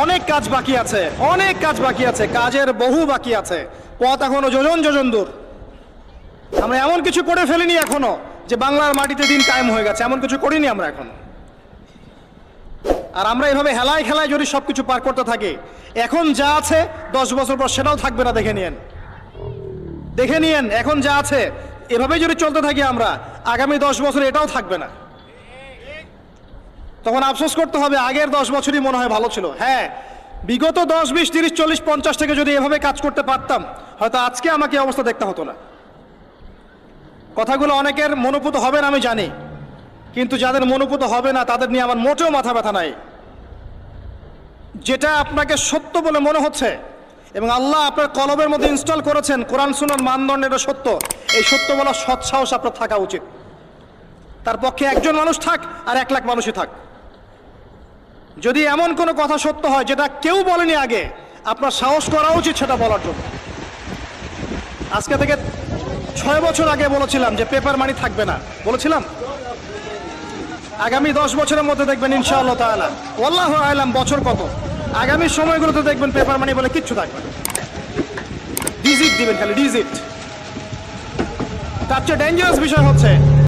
অনেক কাজ বাকি আছে, অনেক কাজ বাকি আছে, কাজের বহু বাকি আছে, পথ এখনো যোজন যোজন দূর। আমরা এমন কিছু করে ফেলিনি এখনো যে বাংলার মাটিতে দিন কায়েম হয়ে গেছে, এমন কিছু করিনি আমরা এখনো। আর আমরা এভাবে হেলায় খেলায় যদি সবকিছু পার করতে থাকি, এখন যা আছে 10 বছর পর সেটাও থাকবে না। দেখে নিয়েন, দেখে নিয়েন, এখন যা আছে এভাবেই যদি চলতে থাকি আমরা, আগামী 10 বছর এটাও থাকবে না। তখন আফসোস করতে হবে, আগের 10 বছরই মনে হয় ভালো ছিল। হ্যাঁ, বিগত 10, 20, 30, 40, 50 থেকে যদি এভাবে কাজ করতে পারতাম, হয়তো আজকে আমাকে এই অবস্থা দেখতে হতো না। কথাগুলো অনেকের মনোপুত হবে না আমি জানি, কিন্তু যাদের মনোপুত হবে না তাদের নিয়ে আমার মোটেও মাথা ব্যথা নাই। যেটা আপনাকে সত্য বলে মনে হচ্ছে এবং আল্লাহ আপনার কলবের মধ্যে ইনস্টল করেছেন, কোরআন সুন্নাহর মানদণ্ডে এটা সত্য, এই সত্য বলার সৎ সাহস আপনার থাকা উচিত। তার পক্ষে একজন মানুষ থাক আর 1 লাখ মানুষই থাক, যদি এমন কোনো কথা সত্য হয় যেটা কেউ বলেনি আগে, আপনার সাহস করা উচিত সেটা বলার জন্য। আজকে থেকে 6 বছর আগে বলেছিলাম যে পেপার মানি থাকবে না, বলেছিলাম। আগামী 10 বছরের মধ্যে দেখবেন ইনশাআল্লাহ তাআলা, ওয়াল্লাহু আ'লাম বছর কত, আগামী সময়গুলোতে দেখবেন পেপার মানি বলে কিচ্ছু থাকবে না। ডিজিট দিবেন, খালি ডিজিট। তার চেয়ে ডেঞ্জারাস বিষয় হচ্ছে